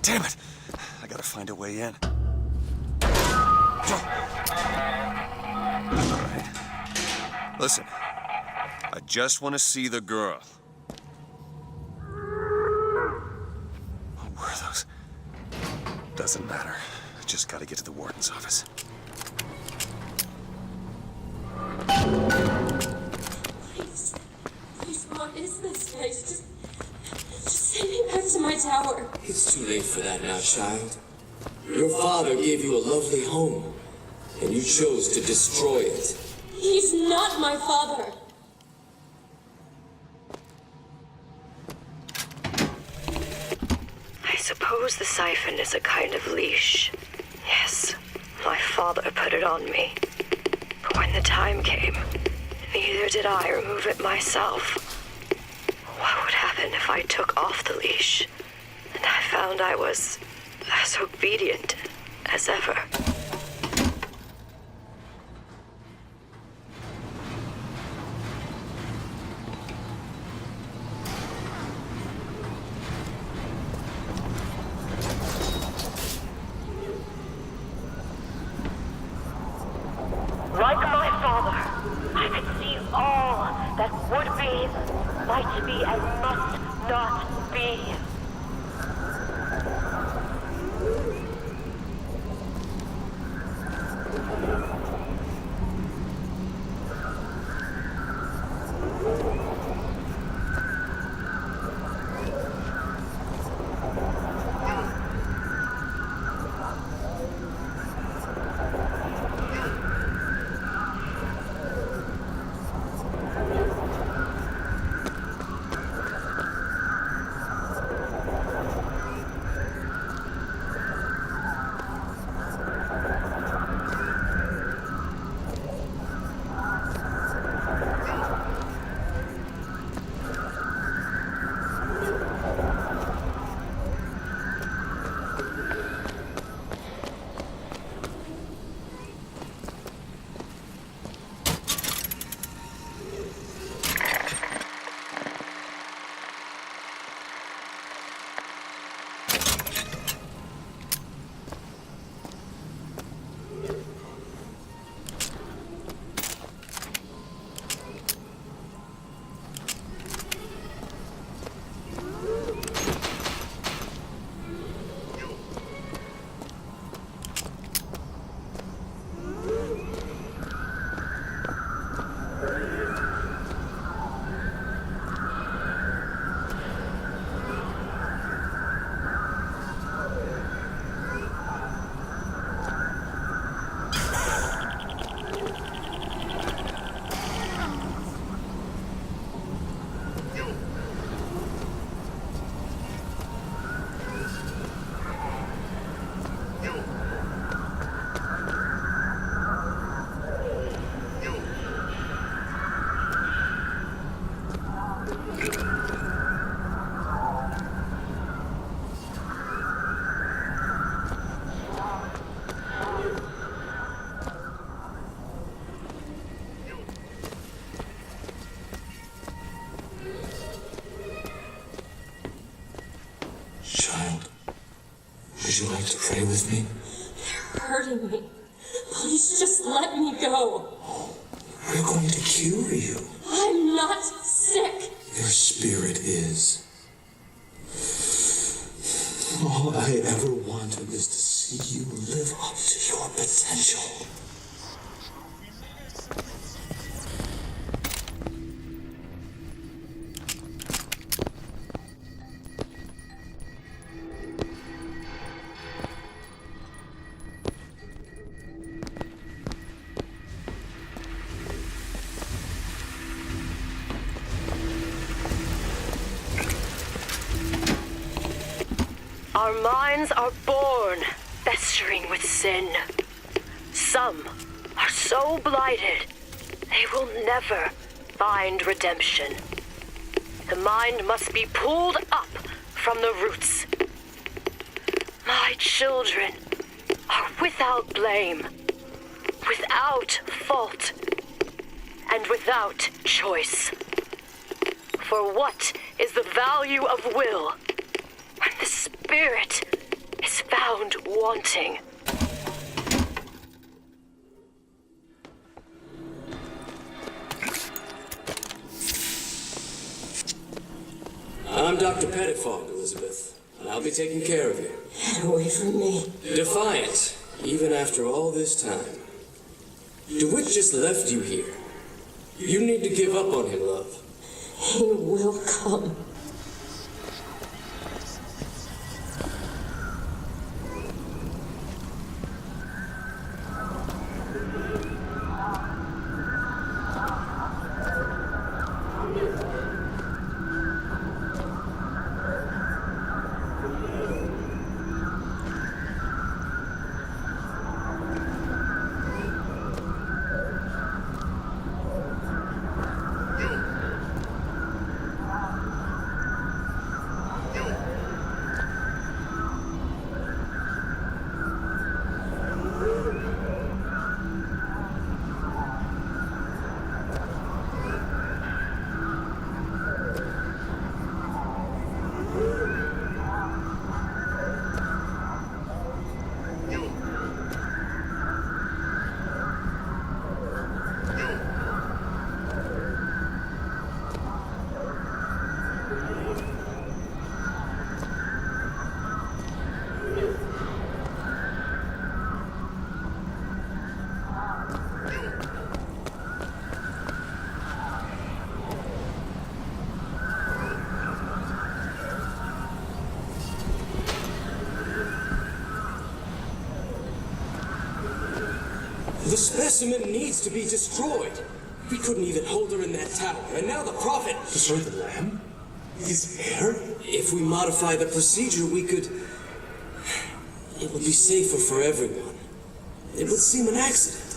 Damn it! I gotta find a way in. All right. Listen, I just want to see the girl. What were those? Doesn't matter. I just gotta get to the warden's office. Please, what is this, guys? Just send me back to my tower. It's too late for that now, child. Your father gave you a lovely home, and you chose to destroy it. He's not my father. I suppose the siphon is a kind of leash. Yes, my father put it on me. But when the time came, neither did I remove it myself. What would happen if I took off the leash? And I found I was as obedient as ever. Like my father, I could see all that would be, might be, and must not be. with me? They're hurting me. Please just let me go. We're going to cure you. I'm not sick. Your spirit is. All I ever wanted is to see you live up to your potential. Our minds are born festering with sin. Some are so blighted, they will never find redemption. The mind must be pulled up from the roots. My children are without blame, without fault, and without choice. For what is the value of will when the spirit is found wanting? I'm Dr. Pettifog, Elizabeth, and I'll be taking care of you. Get away from me. Defiant, even after all this time. DeWitt just left you here. You need to give up on him, love. He will come. The specimen needs to be destroyed. We couldn't even hold her in that tower, and now the Prophet... Destroy the lamb? His hair? If we modify the procedure, we could... It would be safer for everyone. It would seem an accident.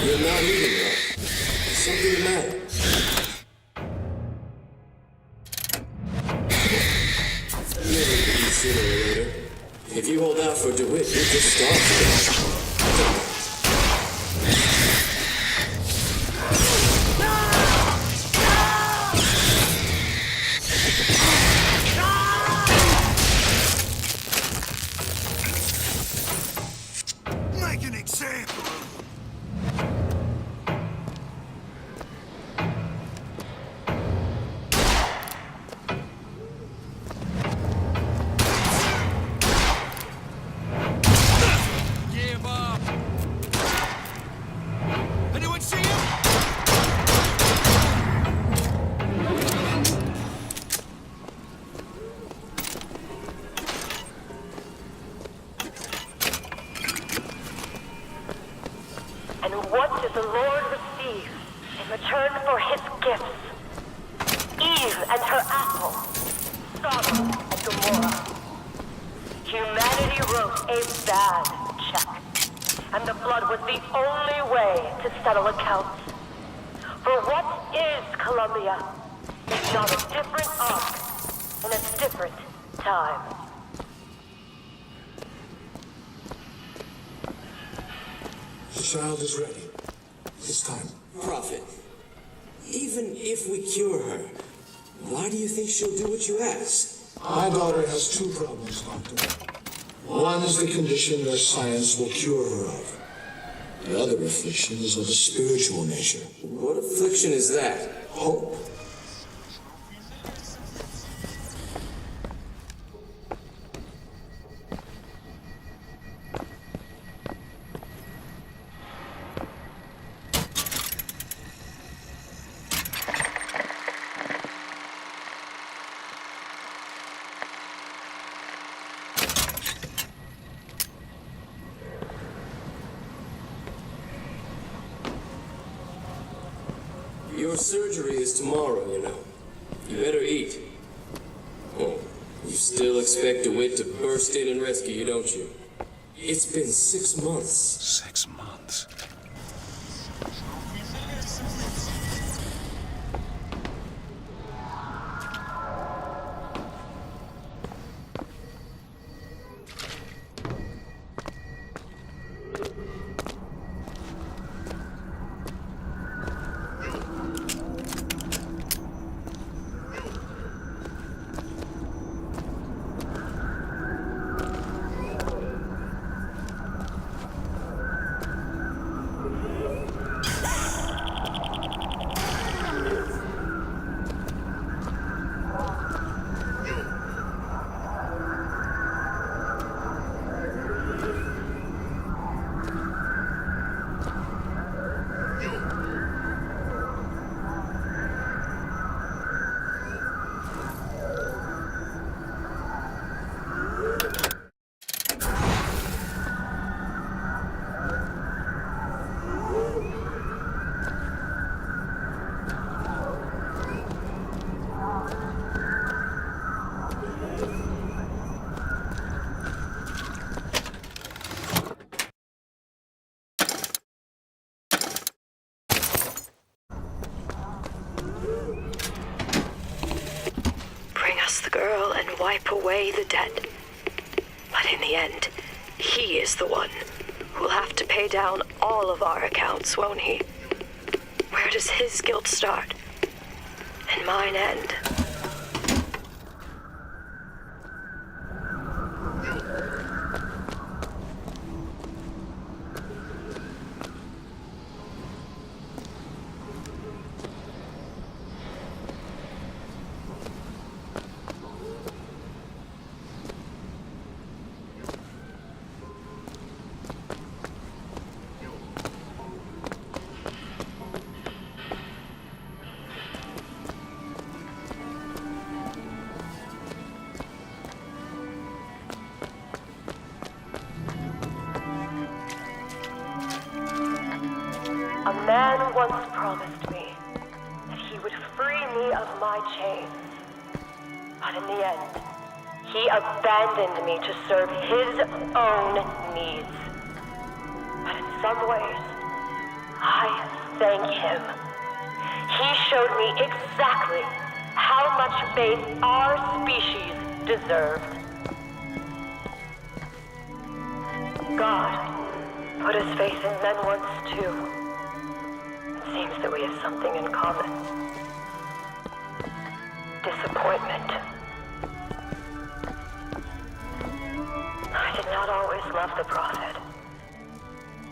You're not moving well. There's something the matter. You'll need to eat sooner or later. If you hold out for DeWitt, you'll just starve to death. Make an example of him. Give up. Anyone see him? And what did the Lord receive in return for his gifts? Eve and her apple, Sodom and Gomorrah. Humanity wrote a bad check, and the blood was the only way to settle accounts. For what is Columbia? If not a different arc in a different time. The child is ready. It's time. Prophet, even if we cure her, why do you think she'll do what you ask? My daughter has two problems, Doctor. One is the condition that science will cure her of. The other affliction is of a spiritual nature. What affliction is that? Hope. Your surgery is tomorrow, you know. You better eat. Oh, you still expect DeWitt to burst in and rescue you, don't you? It's been 6 months. 6 months. The girl and wipe away the dead. But in the end, he is the one who'll have to pay down all of our accounts, won't he? Where does his guilt start and mine end? A man once promised me that he would free me of my chains. But in the end, he abandoned me to serve his own needs. But in some ways, I thank him. He showed me exactly how much faith our species deserved. God put his faith in men once too. Seems that we have something in common. Disappointment. I did not always love the prophet.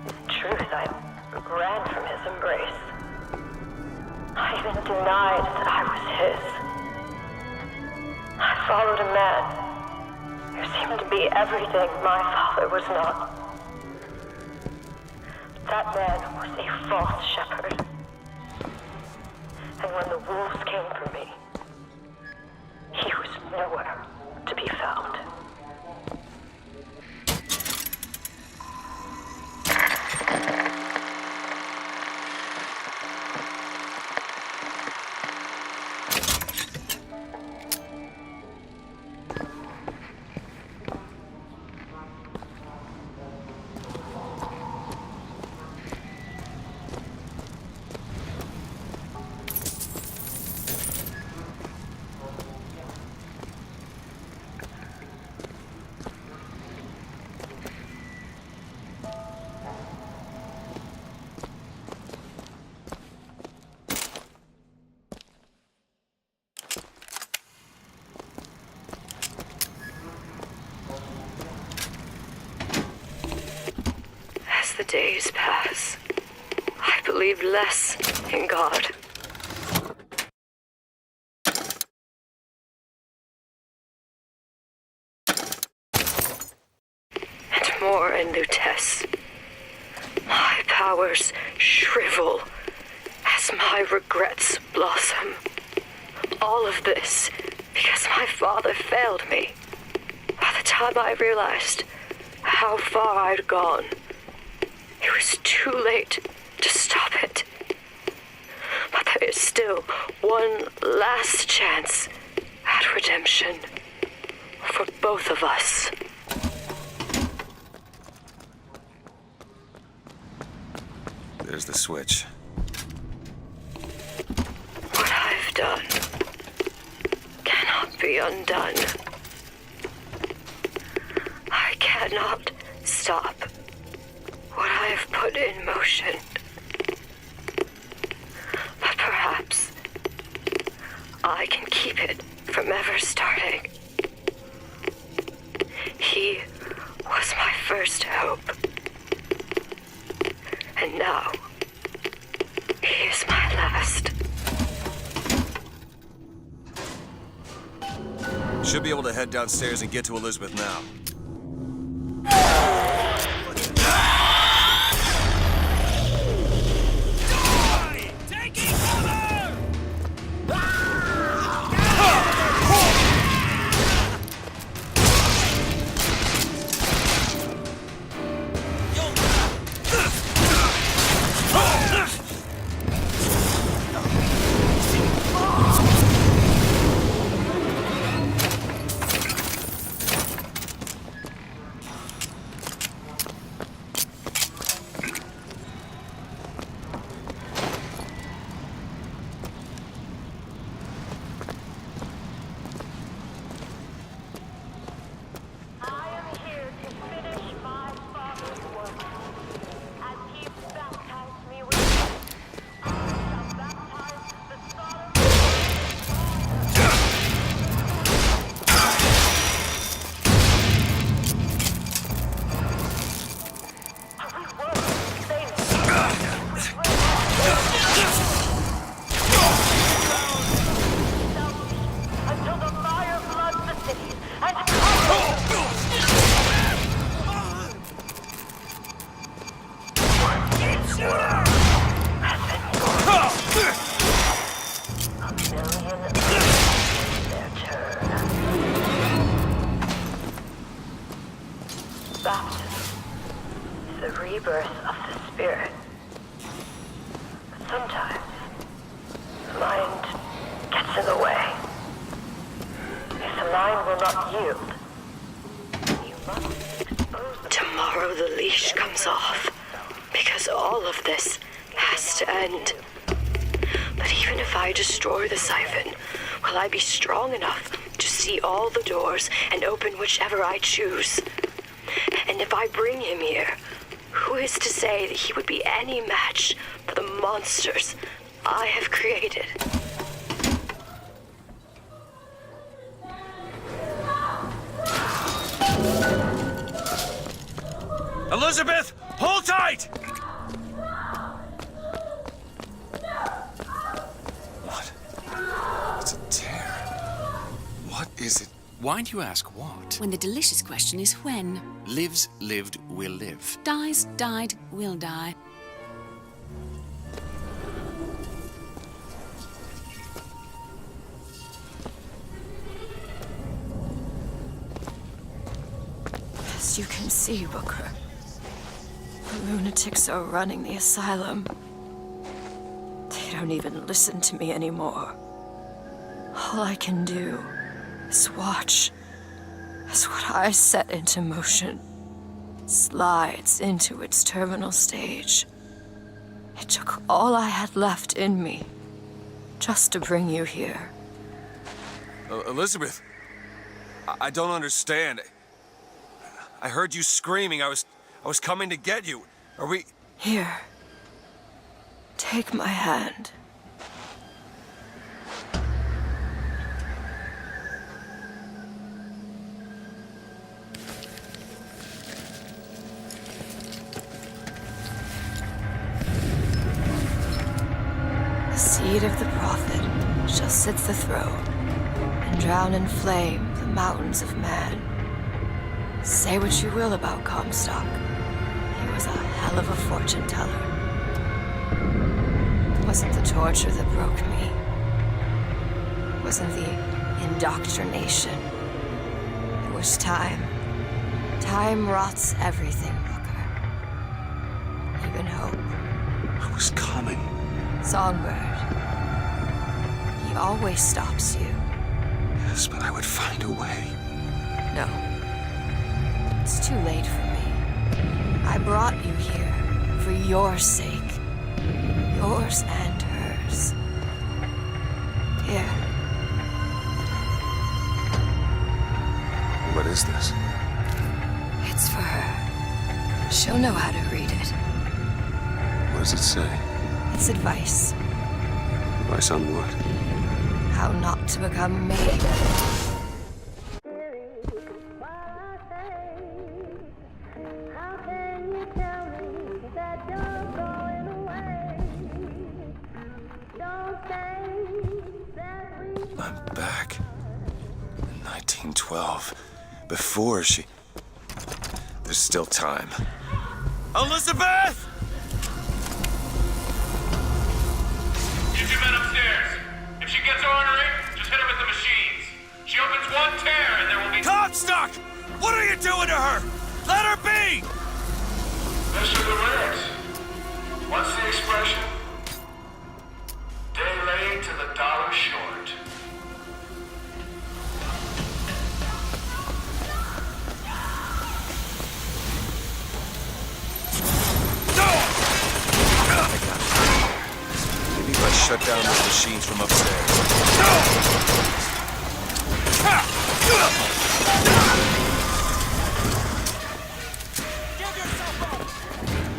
In truth, I ran from his embrace. I even denied that I was his. I followed a man who seemed to be everything my father was not. That man was a false shepherd. And when the wolves came for me, he was nowhere to be found. days pass, I believe less in God. And more in Lutece. My powers shrivel as my regrets blossom. All of this because my father failed me. By the time I realized how far I'd gone, it was too late to stop it. But there is still one last chance at redemption for both of us. There's the switch. What I've done cannot be undone. I cannot stop what I have put in motion. But perhaps I can keep it from ever starting. He was my first hope. And now, he is my last. Should be able to head downstairs and get to Elizabeth now. Taking cover! I am here to finish my father's work. As he baptized me with life, I shall baptize the son of every word they until the fire floods the cities and baptism is the rebirth of the spirit. But sometimes the mind gets in the way. If the mind will not yield, you must expose the Tomorrow the leash comes off, because all of this has to end. But even if I destroy the siphon, will I be strong enough to see all the doors and open whichever I choose? And if I bring him here, who is to say that he would be any match for the monsters I have created? Elizabeth, hold tight! What? It's a tear. What is it? Why do you ask what? When the delicious question is when. Lives, lived, will live. Dies, died, will die. As you can see, Booker, the lunatics are running the asylum. They don't even listen to me anymore. All I can do is watch as what I set into motion slides into its terminal stage. It took all I had left in me just to bring you here. Elizabeth, I don't understand. I heard you screaming. I was coming to get you. Are we... Here. Take my hand. The seed of the prophet shall sit the throne and drown in flame the mountains of man. Say what you will about Comstock. He was a hell of a fortune teller. It wasn't the torture that broke me. It wasn't the indoctrination. It was time. Time rots everything, Booker. Even hope. I was coming. Songbird. He always stops you. Yes, but I would find a way. No. It's too late for me. I brought you here for your sake. Yours and hers. Here. What is this? It's for her. She'll know how to read it. What does it say? It's advice. Advice on what? How not to become me. I'm back. In 1912. Before she... There's still time. Elizabeth! Get your men upstairs. If she gets ornery, just hit her with the machines. She opens one tear and there will be... Comstock! What are you doing to her? Let her be! Mr. DeWitt, what's the expression? Day late to the dollar short. Maybe if I shut down those machines from upstairs.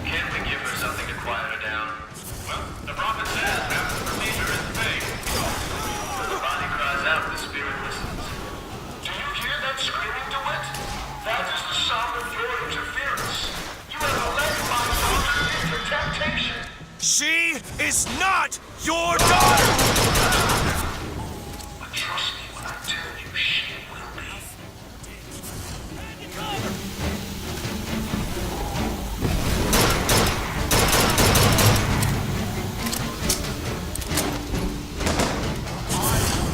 Can't we give her something to quiet her down? Well, the prophet says half the procedure is fake. When the body cries out, the spirit listens. Do you hear that screaming, DeWitt? That is the sound of your interference. You have led my daughter into temptation. She is not your daughter! But trust me when I tell you she will be.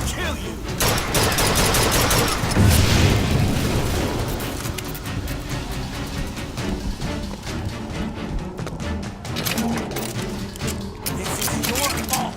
Kill you! This is your fault!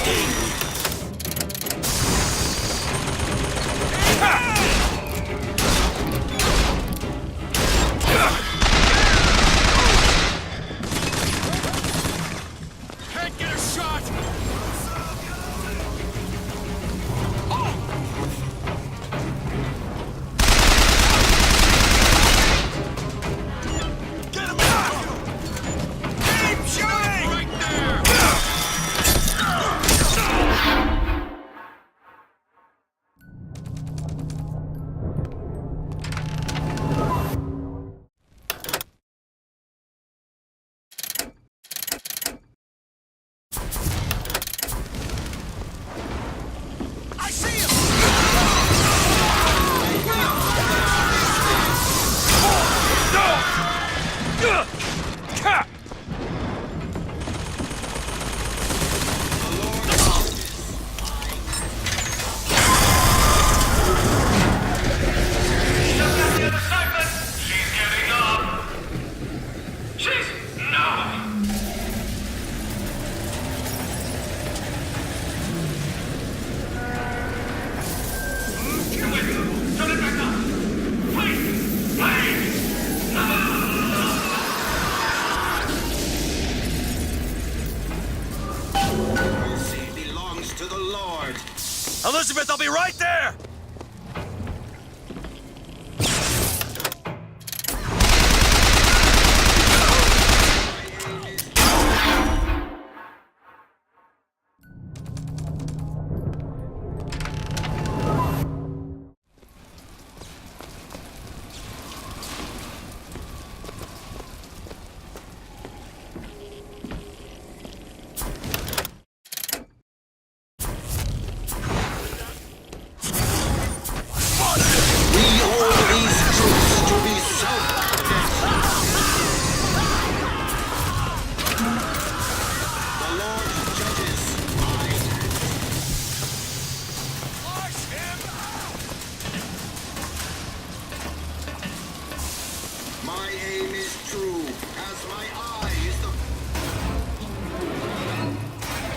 Can't get a shot! Get him out! Keep shooting! Right there! I see him! She's getting up. She's... No! Turn it back up! Please! Please! Mercy belongs to the Lord. Elizabeth, I'll be right there! We hold these truths to be the Lord judges. My aim is true, as my eye is the...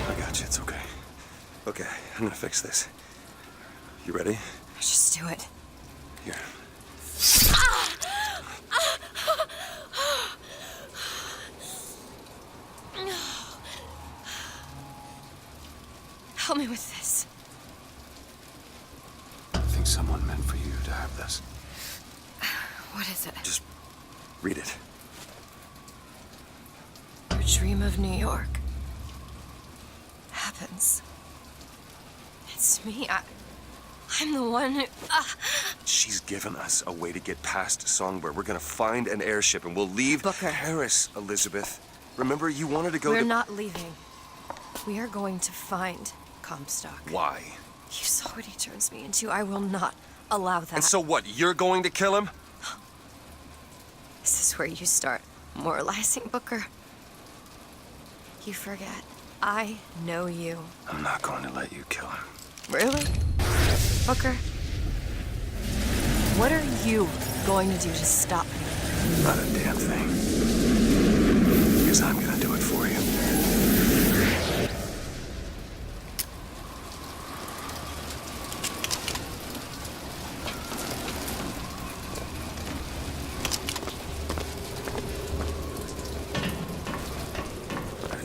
I got you, it's okay. Okay, I'm gonna fix this. You ready? Just do it. Here. Help me with this. I think someone meant for you to have this. What is it? Just read it. Your dream of New York happens. It's me. I'm the one who... She's given us a way to get past Songbird. We're gonna find an airship and we'll leave Booker. Paris, Elizabeth. Remember, you wanted to go We're to... not leaving. We are going to find Comstock. Why? You saw what he turns me into. I will not allow that. And so what, you're going to kill him? This is where you start moralizing, Booker. You forget. I know you. I'm not going to let you kill him. Really? Booker? What are you going to do to stop me? Not a damn thing. Because I'm gonna do it for you.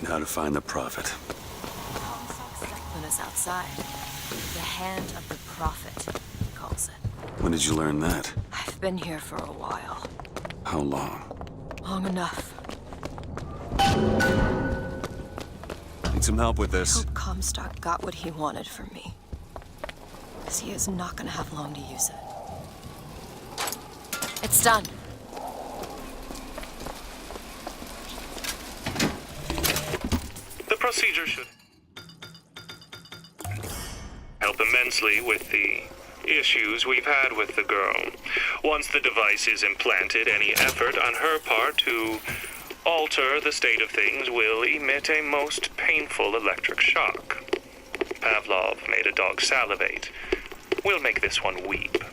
Now to find the prophet. When it's outside. The hand of the prophet, he calls it. When did you learn that? I've been here for a while. How long? Long enough. Need some help with this. Hope Comstock got what he wanted from me. Because he is not going to have long to use it. It's done. The procedure should help immensely with the issues we've had with the girl. Once the device is implanted, any effort on her part to alter the state of things will emit a most painful electric shock. Pavlov made a dog salivate. We'll make this one weep.